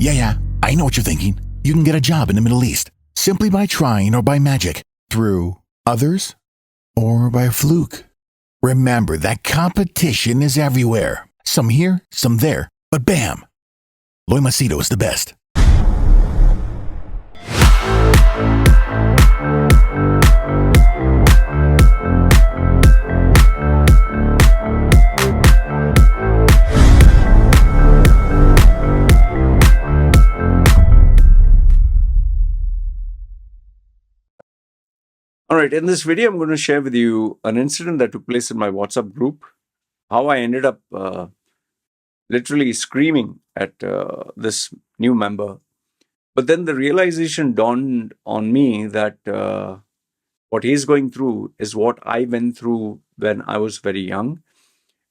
Yeah, I know what you're thinking. You can get a job in the Middle East simply by trying or by magic, through others or by a fluke. Remember that competition is everywhere. Some here, some there, but bam! Loy Machedo is the best. All right, in this video, I'm going to share with you an incident that took place in my WhatsApp group, how I ended up literally screaming at this new member. But then the realization dawned on me that what he's going through is what I went through when I was very young,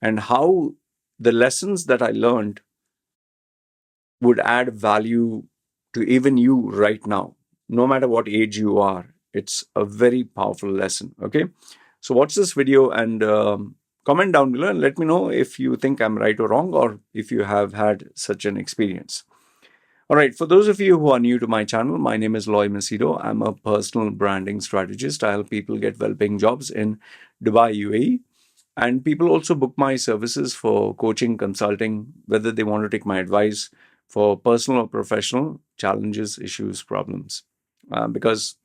and how the lessons that I learned would add value to even you right now, no matter what age you are. It's a very powerful lesson. Okay, so watch this video and comment down below and let me know if you think I'm right or wrong, or if you have had such an experience. All right, for those of you who are new to my channel, my name is Loy Machedo. I'm a personal branding strategist. I help people get well-paying jobs in Dubai, UAE. And people also book my services for coaching, consulting, whether they want to take my advice for personal or professional challenges, issues, problems. Because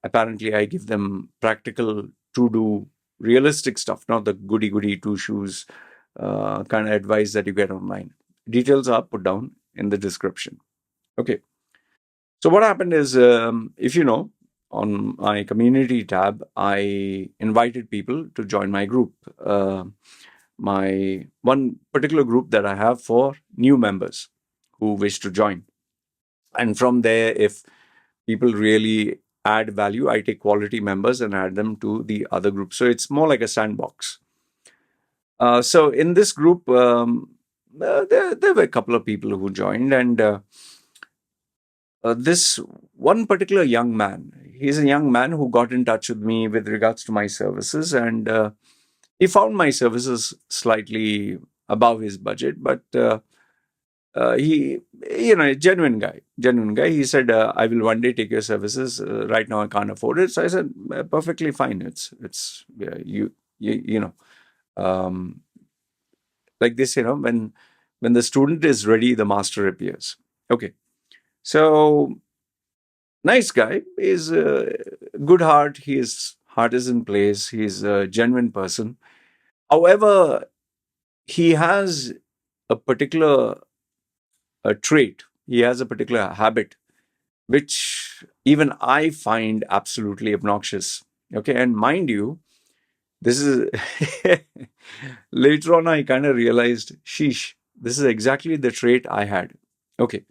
apparently I give them practical, to-do, realistic stuff, not the goody-goody two-shoes kind of advice that you get online. Details are put down in the description. Okay. So what happened is, if you know, on my community tab, I invited people to join my group. My one particular group that I have for new members who wish to join. And from there, if people really add value, I take quality members and add them to the other group. So it's more like a sandbox. So in this group, there were a couple of people who joined, and this one particular young man, he's a young man who got in touch with me with regards to my services, and he found my services slightly above his budget, but he, a genuine guy. He said, I will one day take your services. Right now I can't afford it. So I said, perfectly fine. It's you know, like this, when the student is ready, the master appears. Okay. So nice guy. He's a good heart. His heart is in place. He's a genuine person. However, he has a particular trait. He has a particular habit, which even I find absolutely obnoxious. Okay, and mind you, this is later on I kind of realized, sheesh, this is exactly the trait I had. Okay.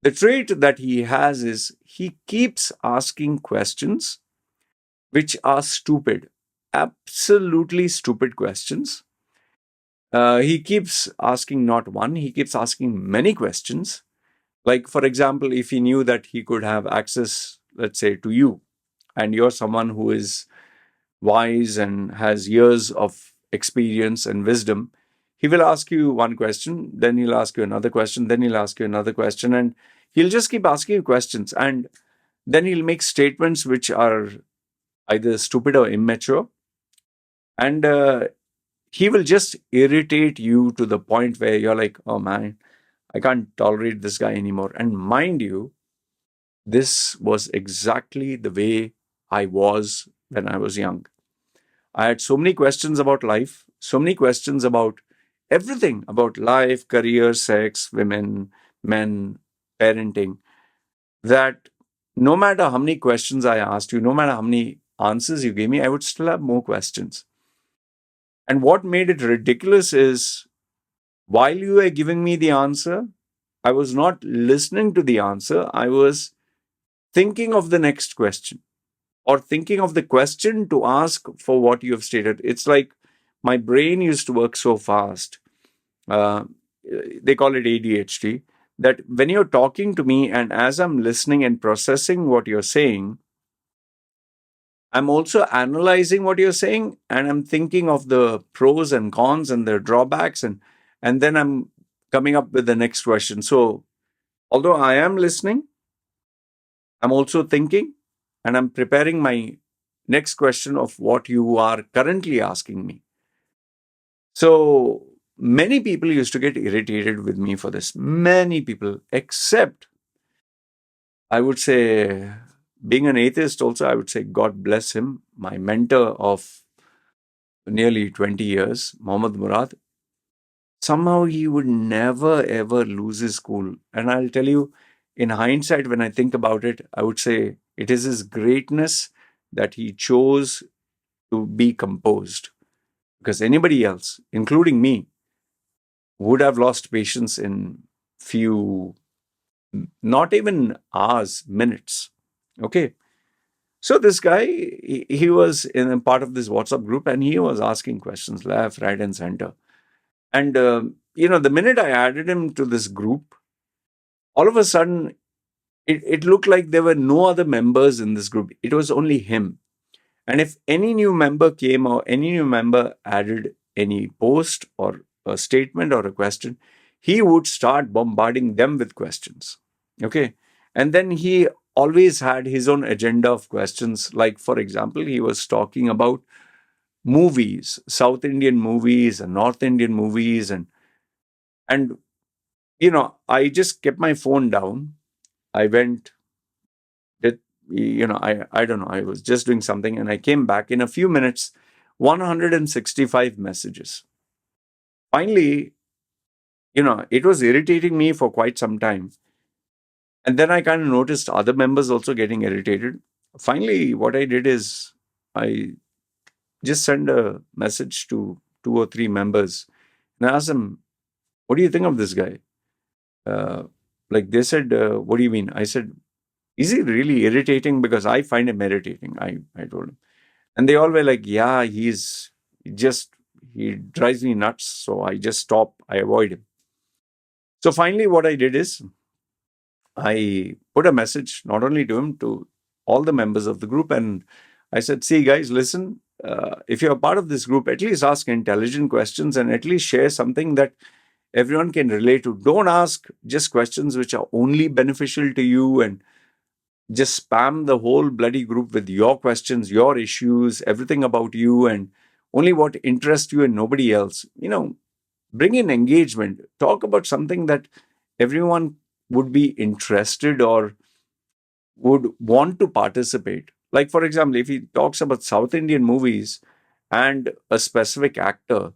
The trait that he has is he keeps asking questions which are stupid, absolutely stupid questions. He keeps asking not one, he keeps asking many questions. Like, for example, if he knew that he could have access, let's say, to you, and you're someone who is wise and has years of experience and wisdom, he will ask you one question, then he'll ask you another question, then he'll ask you another question, and he'll just keep asking you questions. And then he'll make statements which are either stupid or immature. And he will just irritate you to the point where you're like, oh man, I can't tolerate this guy anymore. And mind you, this was exactly the way I was when I was young. I had so many questions about life, so many questions about everything, about life, career, sex, women, men, parenting, that no matter how many questions I asked you, no matter how many answers you gave me, I would still have more questions. And what made it ridiculous is, while you were giving me the answer, I was not listening to the answer. I was thinking of the next question, or thinking of the question to ask for what you have stated. It's like my brain used to work so fast. They call it ADHD. That when you're talking to me, and as I'm listening and processing what you're saying, I'm also analyzing what you're saying, and I'm thinking of the pros and cons and the drawbacks, and then I'm coming up with the next question. So although I am listening, I'm also thinking, and I'm preparing my next question of what you are currently asking me. So many people used to get irritated with me for this. Many people, except I would say, being an atheist, also, I would say, God bless him, my mentor of nearly 20 years, Mohammad Murad. Somehow he would never ever lose his cool. And I'll tell you, in hindsight, when I think about it, I would say it is his greatness that he chose to be composed. Because anybody else, including me, would have lost patience in few, not even hours, minutes. Okay. So this guy, he was in a part of this WhatsApp group and he was asking questions left, right, and center. And, the minute I added him to this group, all of a sudden, it looked like there were no other members in this group. It was only him. And if any new member came or any new member added any post or a statement or a question, he would start bombarding them with questions. Okay. And then he always had his own agenda of questions. Like, for example, he was talking about movies, South Indian movies and North Indian movies. And I just kept my phone down. I went, did, I don't know, I was just doing something and I came back in a few minutes, 165 messages. Finally, it was irritating me for quite some time. And then I kind of noticed other members also getting irritated. Finally, what I did is I just sent a message to 2 or 3 members and I asked them, what do you think of this guy? Like they said, what do you mean? I said, is he really irritating? Because I find him irritating. I told him. And they all were like, yeah, he drives me nuts. So I just stop, I avoid him. So finally, what I did is I put a message not only to him, to all the members of the group. And I said, see, guys, listen, if you're a part of this group, at least ask intelligent questions and at least share something that everyone can relate to. Don't ask just questions which are only beneficial to you and just spam the whole bloody group with your questions, your issues, everything about you, and only what interests you and nobody else. Bring in engagement. Talk about something that everyone would be interested or would want to participate. Like, for example, if he talks about South Indian movies and a specific actor,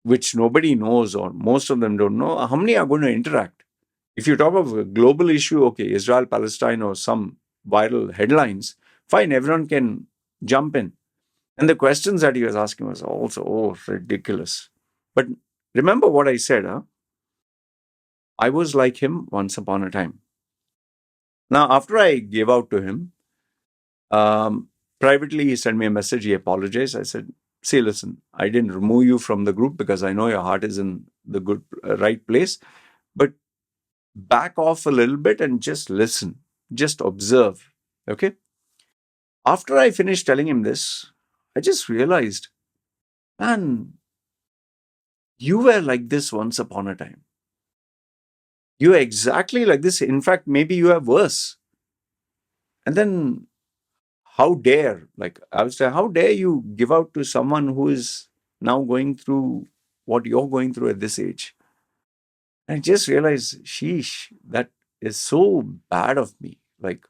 which nobody knows or most of them don't know, how many are going to interact? If you talk of a global issue, okay, Israel, Palestine, or some viral headlines, fine, everyone can jump in. And the questions that he was asking was also, ridiculous. But remember what I said, huh? I was like him once upon a time. Now, after I gave out to him, privately he sent me a message, he apologized. I said, see, listen, I didn't remove you from the group because I know your heart is in the good, right place. But back off a little bit and just listen, just observe. Okay. After I finished telling him this, I just realized, man, you were like this once upon a time. You are exactly like this. In fact, maybe you are worse. And then how dare, like I would say, how dare you give out to someone who is now going through what you're going through at this age? And I just realized, sheesh, that is so bad of me. Like,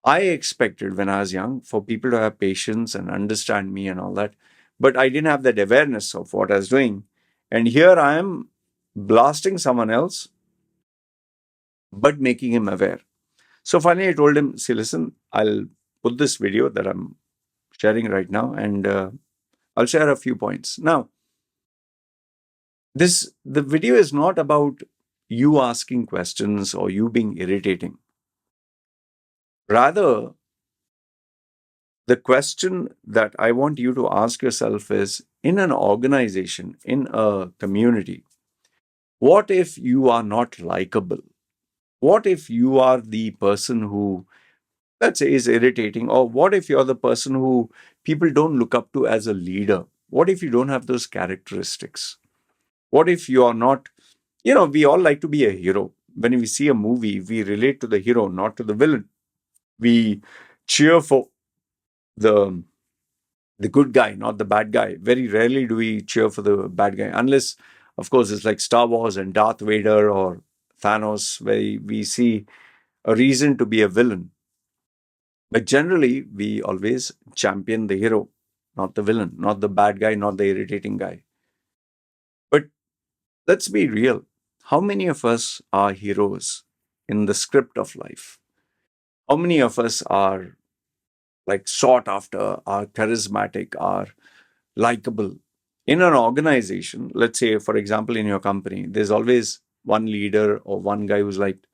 I expected when I was young for people to have patience and understand me and all that. But I didn't have that awareness of what I was doing. And here I am blasting someone else, but making him aware. So finally, I told him, see, listen, I'll put this video that I'm sharing right now and I'll share a few points. Now, the video is not about you asking questions or you being irritating. Rather, the question that I want you to ask yourself is, in an organization, in a community, what if you are not likable? What if you are the person who, let's say, is irritating? Or what if you're the person who people don't look up to as a leader? What if you don't have those characteristics? What if you are not We all like to be a hero. When we see a movie, we relate to the hero, not to the villain. We cheer for the the good guy, not the bad guy. Very rarely do we cheer for the bad guy, unless, of course, it's like Star Wars and Darth Vader or Thanos, where we see a reason to be a villain. But generally, we always champion the hero, not the villain, not the bad guy, not the irritating guy. But let's be real. How many of us are heroes in the script of life? How many of us are like sought after, are charismatic, are likable? In an organization, let's say, for example, in your company, there's always one leader or one guy who's liked.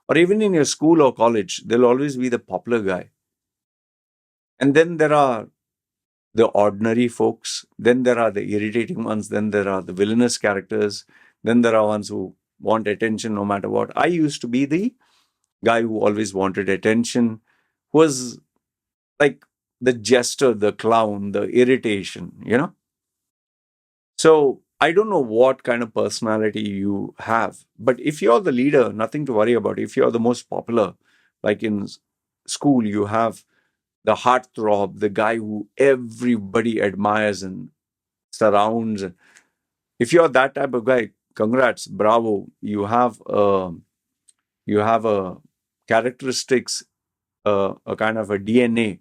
Or even in your school or college, there'll always be the popular guy. And then there are the ordinary folks, then there are the irritating ones, then there are the villainous characters, then there are ones who want attention no matter what. I used to be the guy who always wanted attention, who was like the jester, the clown, the irritation. So I don't know what kind of personality you have, but if you're the leader, nothing to worry about. If you're the most popular, like in school, you have the heartthrob, the guy who everybody admires and surrounds. If you're that type of guy, congrats, bravo. You have a characteristics, a kind of a DNA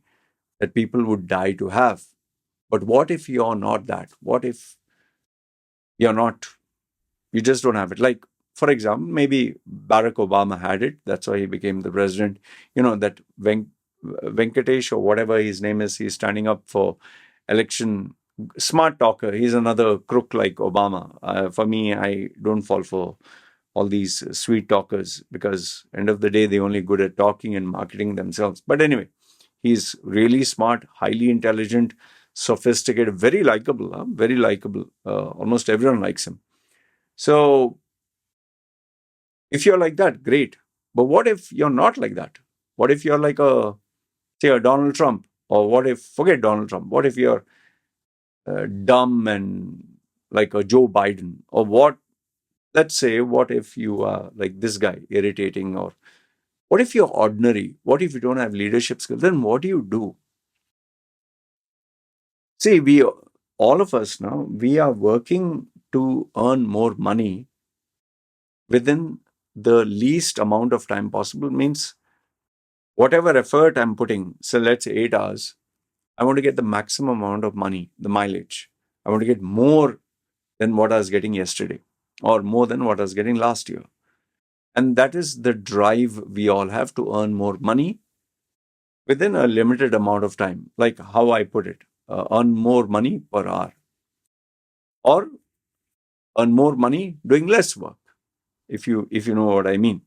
that people would die to have. But what if you're not that? What if you're not? You just don't have it. Like, for example, maybe Barack Obama had it. That's why he became the president. That Venkatesh or whatever his name is, he's standing up for election. Smart talker. He's another crook like Obama. For me, I don't fall for all these sweet talkers because end of the day, they're only good at talking and marketing themselves. But anyway, he's really smart, highly intelligent, sophisticated, very likable. Very likable. Almost everyone likes him. So if you're like that, great. But what if you're not like that? What if you're like say, a Donald Trump? Or forget Donald Trump, what if you're dumb and like a Joe Biden? Or let's say, what if you are like this guy, irritating? Or what if you're ordinary? What if you don't have leadership skills? Then what do you do? See, all of us now, we are working to earn more money within the least amount of time possible. Means whatever effort I'm putting, so let's say 8 hours, I want to get the maximum amount of money, the mileage. I want to get more than what I was getting yesterday or more than what I was getting last year. And that is the drive we all have, to earn more money within a limited amount of time. Like how I put it, earn more money per hour or earn more money doing less work, if you know what I mean.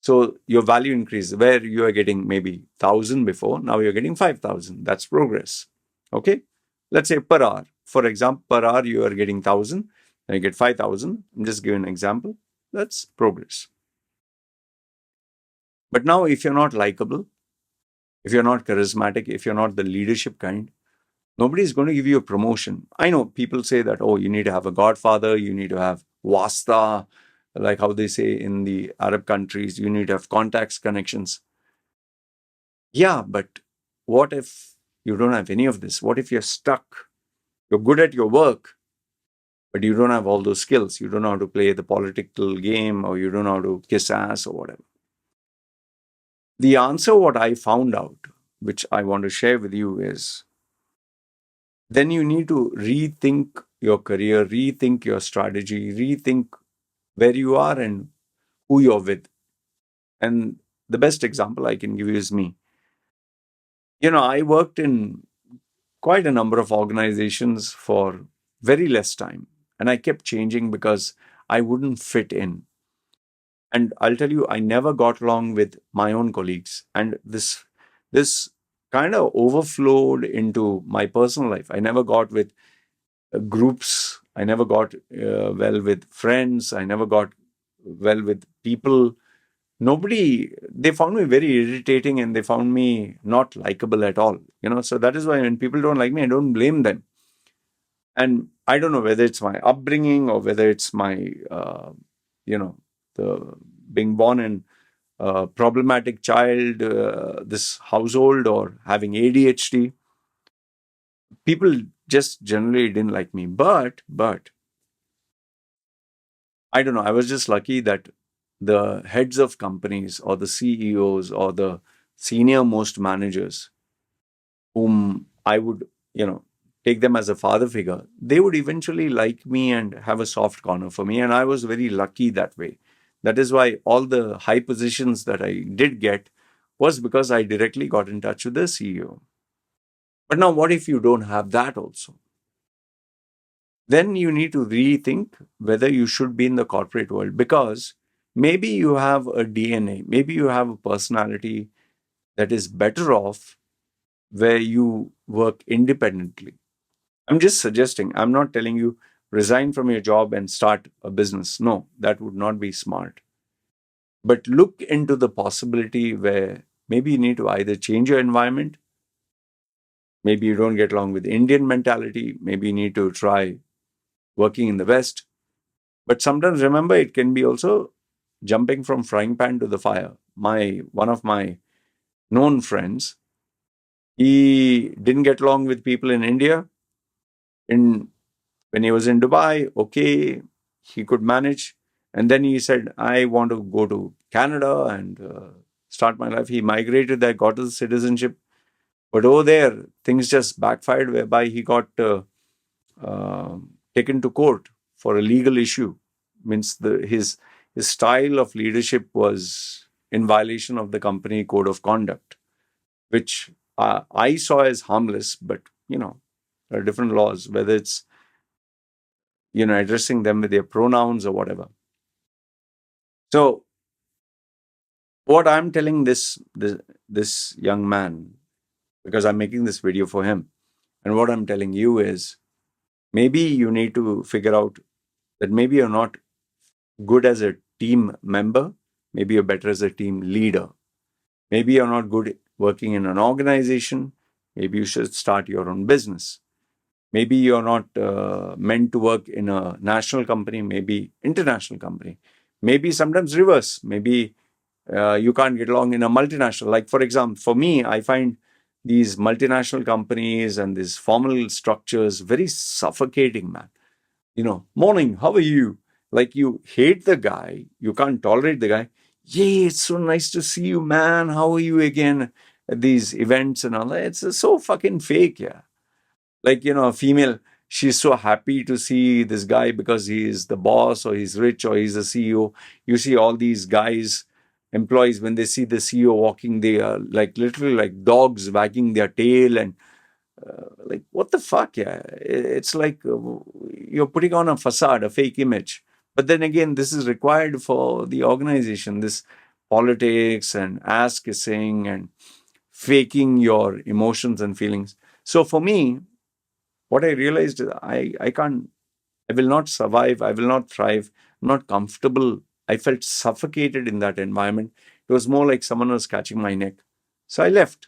So your value increases. Where you are getting maybe 1,000 before, now you're getting 5,000. That's progress. Okay? Let's say per hour. For example, per hour you are getting 1,000 and you get 5,000. I'm just giving an example. That's progress. But now if you're not likable, if you're not charismatic, if you're not the leadership kind, nobody is going to give you a promotion. I know people say that, oh, you need to have a godfather, you need to have wasta, like how they say in the Arab countries, you need to have contacts, connections. Yeah, but what if you don't have any of this? What if you're stuck? You're good at your work, but you don't have all those skills. You don't know how to play the political game, or you don't know how to kiss ass or whatever. The answer, what I found out, which I want to share with you, is then you need to rethink your career, rethink your strategy, rethink where you are and who you're with. And the best example I can give you is me. I worked in quite a number of organizations for very less time. And I kept changing because I wouldn't fit in. And I'll tell you, I never got along with my own colleagues. And this kind of overflowed into my personal life. I never got with groups. I never got well with friends. I never got well with people. They found me very irritating and they found me not likable at all. So that is why when people don't like me, I don't blame them. And I don't know whether it's my upbringing or whether it's my the being born in a problematic child, this household, or having ADHD, people just generally didn't like me. But I don't know. I was just lucky that the heads of companies or the CEOs or the senior most managers, whom I would, take them as a father figure, they would eventually like me and have a soft corner for me. And I was very lucky that way. That is why all the high positions that I did get was because I directly got in touch with the CEO. But now, what if you don't have that also? Then you need to rethink whether you should be in the corporate world, because maybe you have a DNA, maybe you have a personality that is better off where you work independently. I'm just suggesting, I'm not telling you resign from your job and start a business. No, that would not be smart. But look into the possibility where maybe you need to either change your environment, maybe you don't get along with Indian mentality, maybe you need to try working in the West. But sometimes remember, it can be also jumping from frying pan to the fire. One of my known friends, he didn't get along with people in India. When he was in Dubai, okay, he could manage. And then he said, I want to go to Canada and start my life. He migrated there, got his citizenship. But over there, things just backfired, whereby he got uh, taken to court for a legal issue. Means his style of leadership was in violation of the company code of conduct, which I saw as harmless. But there are different laws, whether it's addressing them with their pronouns or whatever. So what I'm telling this young man, because I'm making this video for him, and what I'm telling you is, maybe you need to figure out that maybe you're not good as a team member, maybe you're better as a team leader. Maybe you're not good working in an organization, maybe you should start your own business. Maybe you're not meant to work in a national company, maybe international company. Maybe sometimes reverse. Maybe you can't get along in a multinational. Like, for example, for me, I find these multinational companies and these formal structures very suffocating, man. Morning, how are you? Like, you hate the guy, you can't tolerate the guy. Yeah, it's so nice to see you, man. How are you again at these events and all that? It's so fucking fake, yeah. Like, a female, she's so happy to see this guy because he's the boss or he's rich or he's the CEO. You see all these guys, employees, when they see the CEO walking, they are like literally like dogs wagging their tail and like, what the fuck, yeah. It's like you're putting on a facade, a fake image. But then again, this is required for the organization, this politics and ass kissing and faking your emotions and feelings. So for me, what I realized is I can't, I will not survive, I will not thrive, I'm not comfortable. I felt suffocated in that environment. It was more like someone was catching my neck. So I left.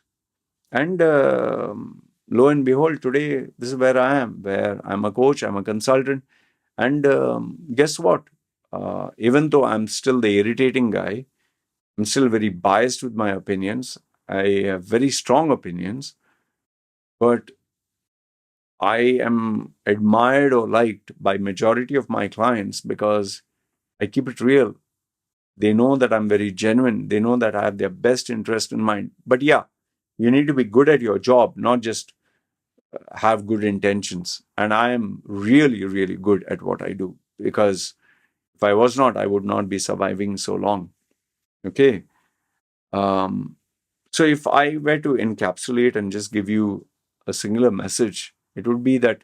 And lo and behold, today, this is where I am, where I'm a coach, I'm a consultant. And guess what? Even though I'm still the irritating guy, I'm still very biased with my opinions. I have very strong opinions, but I am admired or liked by majority of my clients because I keep it real. They know that I'm very genuine. They know that I have their best interest in mind. But yeah, you need to be good at your job, not just have good intentions. And I am really, really good at what I do, because if I was not, I would not be surviving so long. Okay. Um, so if I were to encapsulate and just give you a singular message, it would be that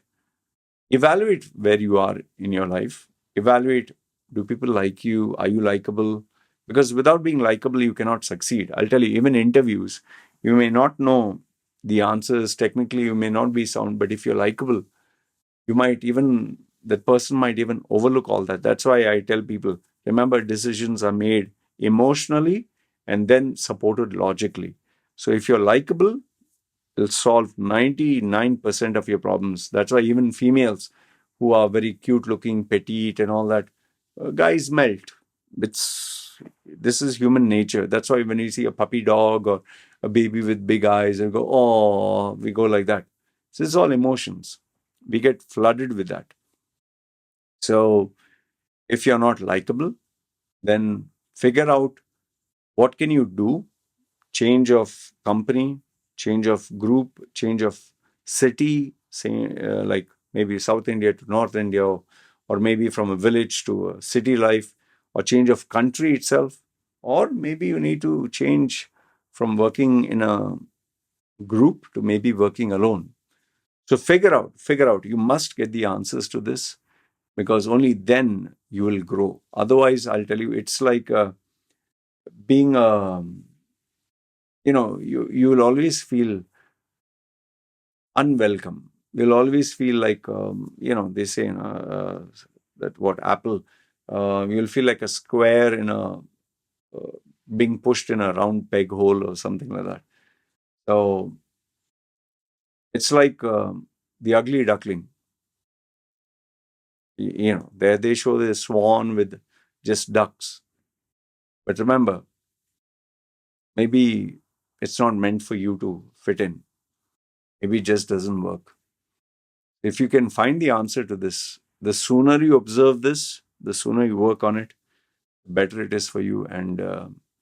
evaluate where you are in your life. Evaluate, do people like you? Are you likable? Because without being likable, you cannot succeed. I'll tell you, even interviews, you may not know the answers. Technically, you may not be sound, but if you're likable, that person might even overlook all that. That's why I tell people, remember, decisions are made emotionally and then supported logically. So if you're likable, it'll solve 99% of your problems. That's why even females who are very cute looking, petite and all that, guys melt. This is human nature. That's why when you see a puppy dog or a baby with big eyes and go, oh, we go like that. So it's all emotions. We get flooded with that. So if you're not likable, then figure out what can you do. Change of company, change of group, change of city, say like maybe South India to North India, or maybe from a village to a city life, or change of country itself, or maybe you need to change from working in a group to maybe working alone. So figure out. You must get the answers to this, because only then you will grow. Otherwise, I'll tell you, it's like being a, you will always feel unwelcome. You'll always feel like, they say that what Apple, you'll feel like a square in a being pushed in a round peg hole or something like that. So it's like the ugly duckling. There they show the swan with just ducks. But remember, maybe it's not meant for you to fit in. Maybe it just doesn't work. If you can find the answer to this, the sooner you observe this, the sooner you work on it, the better it is for you, and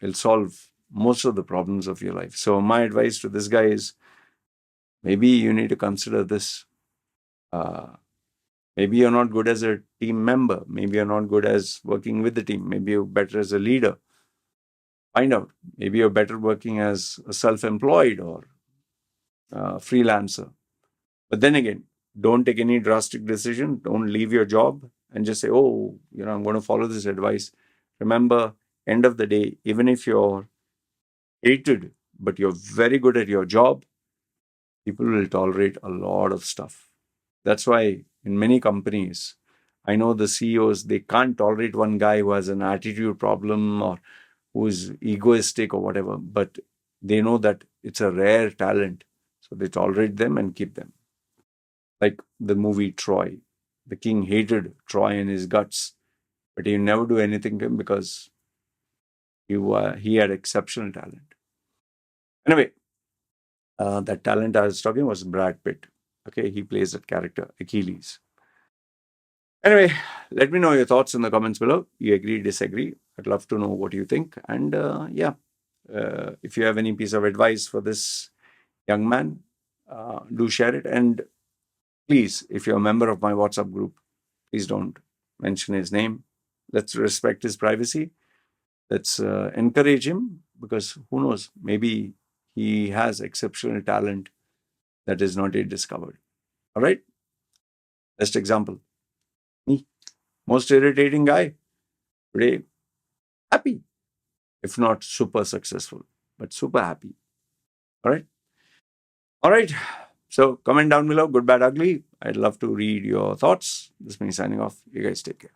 it'll solve most of the problems of your life. So my advice to this guy is, maybe you need to consider this. Maybe you're not good as a team member. Maybe you're not good as working with the team. Maybe you're better as a leader. Find out. Maybe you're better working as a self-employed or freelancer. But then again, don't take any drastic decision. Don't leave your job and just say, oh, I'm going to follow this advice. Remember, end of the day, even if you're hated, but you're very good at your job, people will tolerate a lot of stuff. That's why in many companies, I know the CEOs, they can't tolerate one guy who has an attitude problem or who's egoistic or whatever, but they know that it's a rare talent. So they tolerate them and keep them. Like the movie Troy. The king hated Troy in his guts, but he never do anything to him because he had exceptional talent. Anyway, that talent I was talking was Brad Pitt. Okay, he plays that character, Achilles. Anyway, let me know your thoughts in the comments below. You agree, disagree? I'd love to know what you think. And if you have any piece of advice for this young man, do share it. And please, if you're a member of my WhatsApp group, please don't mention his name. Let's respect his privacy. Let's encourage him, because who knows, maybe he has exceptional talent that is not yet discovered. All right? Best example, me, most irritating guy, today happy, if not super successful, but super happy. All right? All right. So comment down below, good, bad, ugly. I'd love to read your thoughts. This is me signing off. You guys take care.